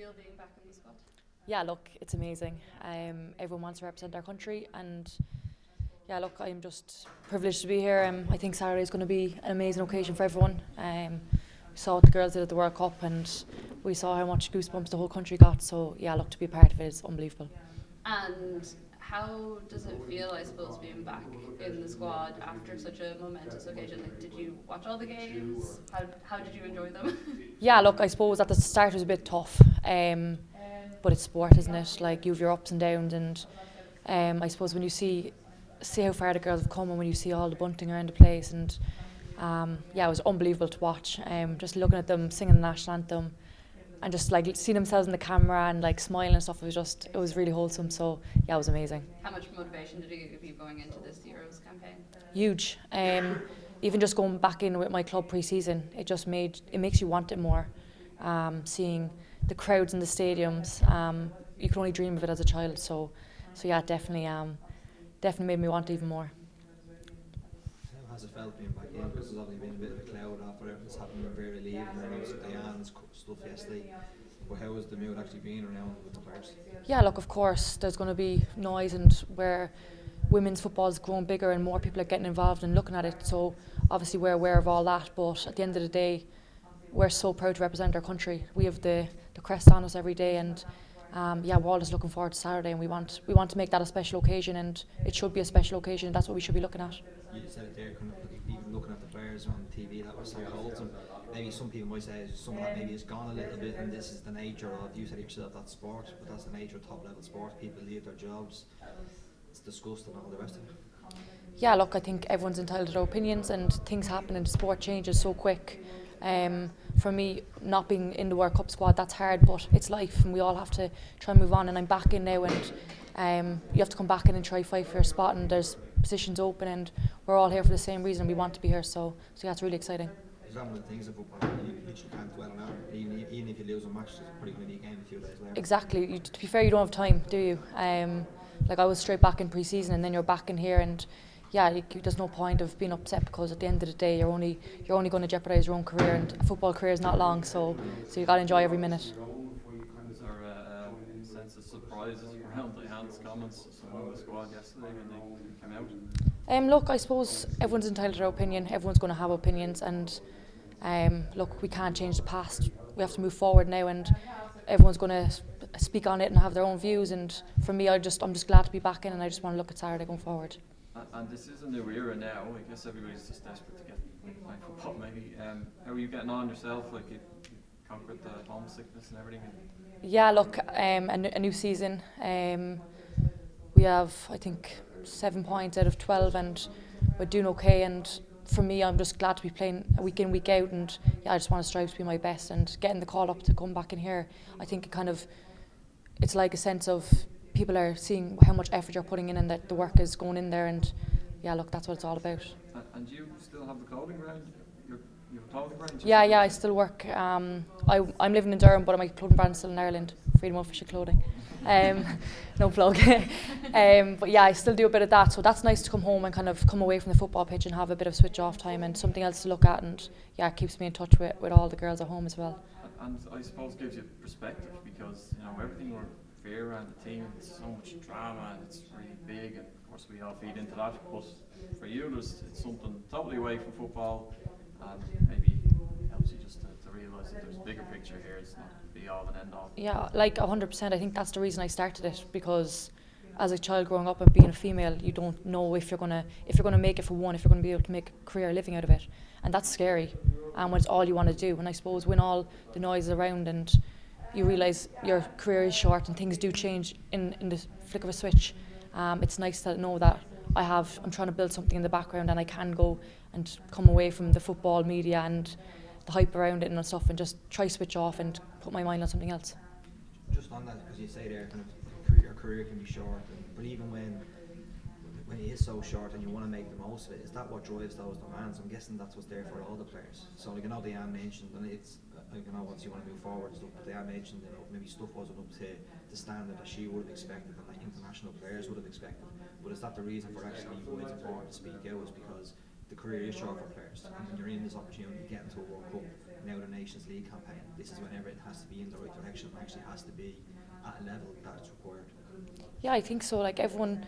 feel being back in the squad? Yeah, look, it's amazing. Everyone wants to represent our country, and yeah, look, I'm just privileged to be here. I think Saturday is going to be an amazing occasion for everyone. We saw what the girls did at the World Cup, and we saw how much goosebumps the whole country got. So yeah, look, to be a part of it is unbelievable. And how does it feel, I suppose, being back in the squad after such a momentous occasion? Like, did you watch all the games? How did you enjoy them? Yeah, look, I suppose at the start it was a bit tough, but it's sport, isn't it? Like, you have your ups and downs, and I suppose when you see how far the girls have come, and when you see all the bunting around the place, and yeah, it was unbelievable to watch. Just looking at them singing the national anthem, and just like seeing themselves in the camera and like smiling and stuff, it was really wholesome. So yeah, it was amazing. How much motivation did it give you going into this Euros campaign? Huge. Even just going back in with my club pre-season, it makes you want it more. Seeing the crowds in the stadiums, you can only dream of it as a child. So yeah, it definitely made me want it even more. How has it felt being back in? Because there's obviously been a bit of a cloud after everything's happened with Vera leaving and there was Diane's stuff yesterday. But how has the mood actually been around with the players? Yeah, look, of course, there's going to be noise, and where women's football is growing bigger and more people are getting involved and looking at it. So obviously we're aware of all that, but at the end of the day, we're so proud to represent our country. We have the crest on us every day, and yeah, we're all just looking forward to Saturday, and we want to make that a special occasion, and it should be a special occasion. That's what we should be looking at. You said it there, kind of even looking at the players on TV, that was so wholesome. Maybe some people might say some of that maybe has gone a little bit, and this is the nature of, you said yourself, that's sport, but that's the nature of top level sport. People leave their jobs, it's disgusting and all the rest of it. Yeah, look, I think everyone's entitled to their opinions, and things happen, and sport changes so quick. For me, not being in the World Cup squad, that's hard, but it's life, and we all have to try and move on. And I'm back in now, and you have to come back in and try fight for your spot, and there's positions open, and we're all here for the same reason. We want to be here, so yeah, it's really exciting. Is that one of the things of football? You literally can't dwell on that. Even if you lose a match, there's probably going to be a game a few days later. Exactly. To be fair, you don't have time, do you? Like, I was straight back in pre-season, and then you're back in here, and yeah, there's no point of being upset, because at the end of the day, you're only going to jeopardise your own career, and a football career is not long, so you got to enjoy every minute. Is there a sense of surprises around Diane's comments among the squad yesterday when they came out? Look, I suppose everyone's entitled to their opinion. Everyone's going to have opinions, and look, we can't change the past. We have to move forward now, and everyone's going to speak on it and have their own views. And for me, I'm just glad to be back in, and I just want to look at Saturday going forward. And this is a new era now. I guess everybody's just desperate to get back football. Maybe. How are you getting on yourself? Like, you conquered the homesickness and everything. Yeah, look, a new season. We have, I think, 7 points out of 12, and we're doing okay. And for me, I'm just glad to be playing week in, week out, and yeah, I just want to strive to be my best. And getting the call up to come back in here, I think it's like a sense of people are seeing how much effort you're putting in, and that the work is going in there. And yeah, look, that's what it's all about. And you still have the clothing brand? Your clothing brand? Yeah, I still work. I'm living in Durham, but my clothing brand's still in Ireland. Freedom Official Clothing. No plug. But yeah, I still do a bit of that, so that's nice to come home and kind of come away from the football pitch and have a bit of switch off time and something else to look at, and yeah, it keeps me in touch with all the girls at home as well. And I suppose gives you perspective, because everything we're fear around the team, it's so much drama and it's really big, and of course we all feed into that, but for you it's something totally away from football, and maybe helps you just to realise that there's a bigger picture here. It's not be all and end all. Yeah, like 100%. I think that's the reason I started it, because as a child growing up and being a female, you don't know if you're gonna make it for one, if you're gonna be able to make a career living out of it, and that's scary. And when it's all you want to do, and I suppose when all the noise is around and you realise your career is short and things do change in the flick of a switch, it's nice to know that I'm trying to build something in the background, and I can go and come away from the football media and the hype around it and stuff, and just try switch off and put my mind on something else. Just on that, because you say there, kind of your career can be short, but even when it is so short and you want to make the most of it, is that what drives those demands? I'm guessing that's what's there for all the players. So like, I know Diane mentioned, and it's once you want to move forward and stuff, but Diane mentioned that maybe stuff wasn't up to the standard that she would have expected and that international players would have expected. But is that the reason for actually why it's important to speak out? Is because the career is short for players, and when you're in this opportunity to get into a World Cup, now the Nations League campaign. This is when everything has to be in the right direction and actually has to be at a level that's required. Yeah, I think so. Like everyone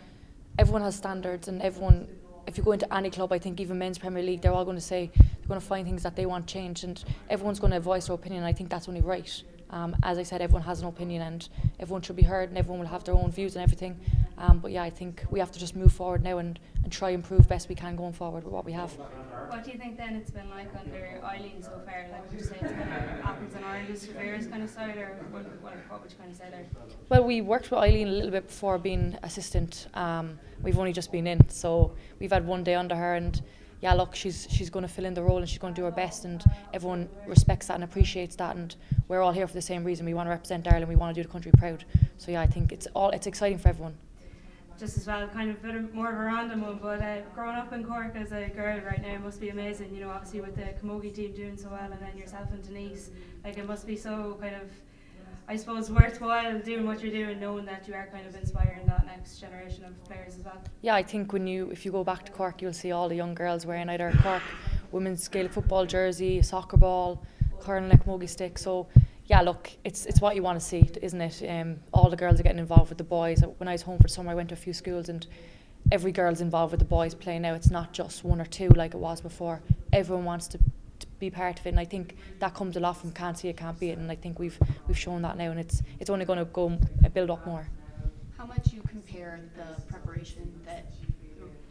has standards, and everyone, if you go into any club, I think even men's Premier League, they're all going to say they're going to find things that they want changed, and everyone's going to voice their opinion. I think that's only right. As I said, everyone has an opinion, and everyone should be heard, and everyone will have their own views and everything. But yeah, I think we have to just move forward now and try and improve best we can going forward with what we have. What do you think then it's been like under Eileen so far? Like, would you say it's kind of apples and oranges, Saoirse's kind of side, or what would you kind of say there? Well, we worked with Eileen a little bit before being assistant. We've only just been in, so we've had one day under her, and yeah, look, she's going to fill in the role and she's going to do her best, and everyone respects that and appreciates that, and we're all here for the same reason. We want to represent Ireland, we want to do the country proud. So yeah, I think it's exciting for everyone. Just as well, kind of a bit more of a random one, but growing up in Cork as a girl right now must be amazing, you know, obviously with the Camogie team doing so well, and then yourself and Denise, like it must be so kind of, I suppose, worthwhile doing what you're doing, knowing that you are kind of inspiring that next generation of players as well. Yeah, I think if you go back to Cork, you'll see all the young girls wearing either a Cork women's Gaelic football jersey, soccer ball, curling, like camogie stick. So yeah, look, it's what you want to see, isn't it? All the girls are getting involved with the boys. When I was home for the summer, I went to a few schools, and every girl's involved with the boys playing now. It's not just one or two like it was before. Everyone wants to be part of it, and I think that comes a lot from can't see it, can't be it, and I think we've shown that now, and it's only going to go build up more. How much you compare the preparation that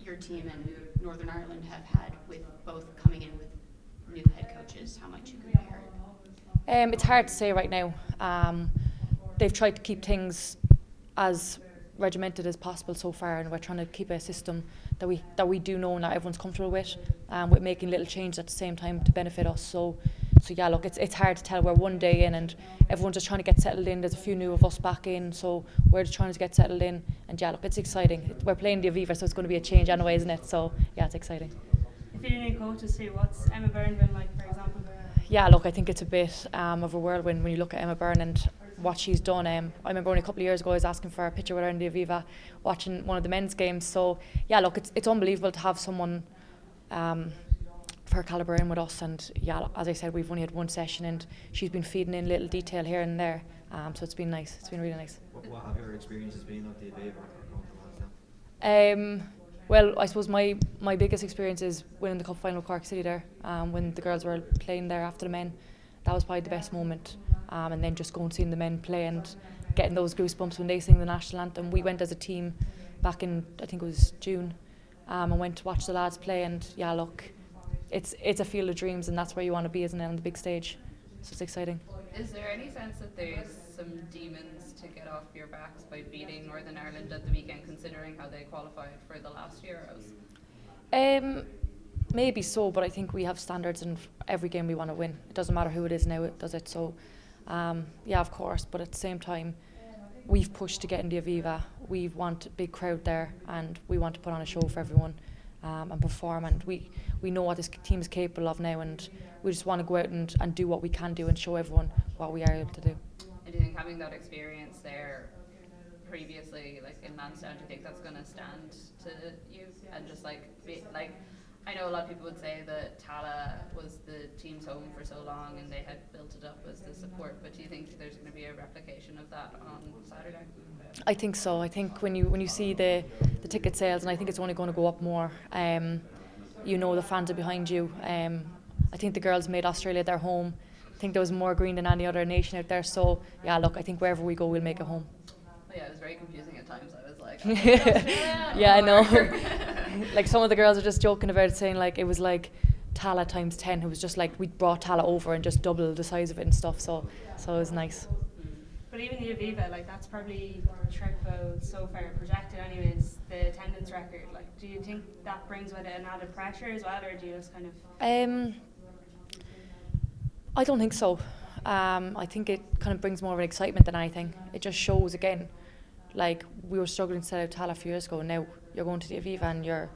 your team and Northern Ireland have had with both coming in with new head coaches? How much you compare it? It's hard to say right now. They've tried to keep things as regimented as possible so far, and we're trying to keep a system that we do know and that everyone's comfortable with making little changes at the same time to benefit us. So yeah, look, it's hard to tell. We're one day in, and everyone's just trying to get settled in. There's a few new of us back in, so we're just trying to get settled in. And yeah, look, it's exciting. We're playing the Aviva, so it's going to be a change anyway, isn't it? So yeah, it's exciting. If you need coaches too, what's Emma Byrne been like, for example? Yeah, look, I think it's a bit of a whirlwind when you look at Emma Byrne and what she's done. I remember only a couple of years ago I was asking for a picture with her in the Aviva watching one of the men's games. So yeah, look, it's unbelievable to have someone of her calibre in with us. And yeah, as I said, we've only had one session, and she's been feeding in little detail here and there. So it's been nice. It's been really nice. What have your experiences been at the Aviva? Well, I suppose my biggest experience is winning the cup final with Cork City there, when the girls were playing there after the men. That was probably the best moment. And then just going and seeing the men play and getting those goosebumps when they sing the national anthem. We went as a team back in, I think it was June, and went to watch the lads play, and yeah, look, it's a field of dreams, and that's where you want to be, isn't it, on the big stage. So it's exciting. Is there any sense that there's some demons to get off your backs by beating Northern Ireland at the weekend, considering how they qualified for the last Euros? Maybe so, but I think we have standards in every game we want to win. It doesn't matter who it is now, does it? So yeah, of course, but at the same time, we've pushed to get in the Aviva. We want a big crowd there, and we want to put on a show for everyone and perform, and we know what this team is capable of now, and we just want to go out and do what we can do and show everyone what we are able to do. And do you think having that experience there previously, like in Lansdowne, do you think that's going to stand to you? And just I know a lot of people would say that Tala was the team's home for so long and they had built it up as the support, but do you think there's going to be a replication of that on Saturday? I think so. I think when you see the ticket sales, and I think it's only going to go up more, you know, the fans are behind you. I think the girls made Australia their home. I think there was more green than any other nation out there. So yeah, look, I think wherever we go, we'll make a home. Oh, yeah, it was very confusing at times. I was like, yeah, I know. Like some of the girls are just joking about it, saying like it was like Tala times 10. It was just like we brought Tala over and just doubled the size of it and stuff. So it was nice. But even the Aviva, like that's probably triple so far projected anyways, the attendance record. Like, do you think that brings with it an added pressure as well, or do you just kind of? I don't think so. I think it kind of brings more of an excitement than anything. It just shows again, like we were struggling to sell out Tala a few years ago, and now you're going to the Aviva and you're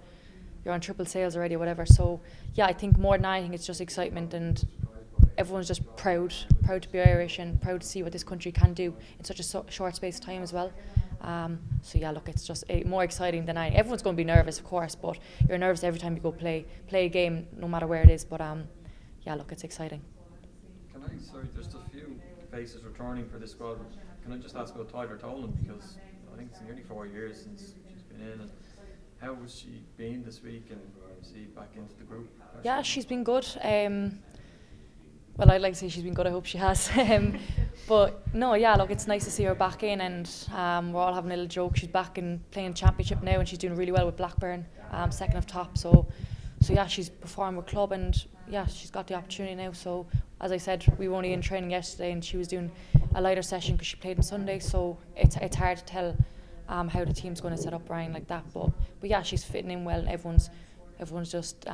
on triple sales already or whatever. So yeah, I think more than anything it's just excitement, and everyone's just proud to be Irish and proud to see what this country can do in such a short space of time as well. So yeah, look, it's just more exciting than anything. Everyone's going to be nervous, of course, but you're nervous every time you go play a game, no matter where it is. But yeah, look, it's exciting. Okay, sorry, there's just a few faces returning for this squad. Can I just ask about Tyler Tolan, because I think it's nearly 4 years since she's been in, and how has she been this week, and is she back into the group? Yeah, she's been good. Well, I'd like to say she's been good. I hope she has. But no, yeah, look, it's nice to see her back in, and we're all having a little joke. She's back in playing championship now, and she's doing really well with Blackburn, second of top. So yeah, she's performing with club, and yeah, she's got the opportunity now. So as I said, we were only in training yesterday, and she was doing a lighter session because she played on Sunday. So it's hard to tell how the team's going to set up Brian like that. But yeah, she's fitting in well, and everyone's just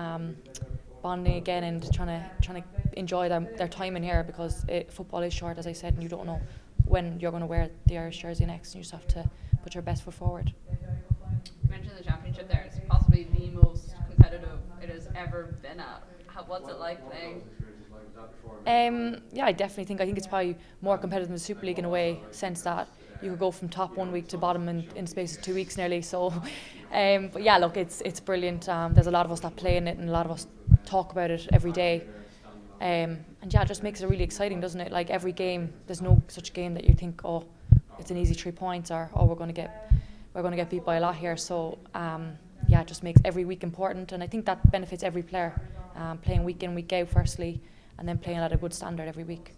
bonding again and trying to enjoy their time in here, because football is short, as I said, and you don't know when you're going to wear the Irish jersey next, and you just have to put your best foot forward. You mentioned the championship there. It's possibly the most competitive it has ever been at. What's it like playing? Yeah, I think it's probably more competitive than the Super League in a way, sense that you could go from top 1 week to bottom in space of 2 weeks nearly. So, but yeah, look, it's brilliant. There's a lot of us that play in it, and a lot of us talk about it every day. And yeah, it just makes it really exciting, doesn't it? Like every game, there's no such game that you think, oh, it's an easy 3 points, or oh, we're going to get beat by a lot here. So yeah, it just makes every week important, and I think that benefits every player, playing week in, week out firstly, and then playing at a good standard every week.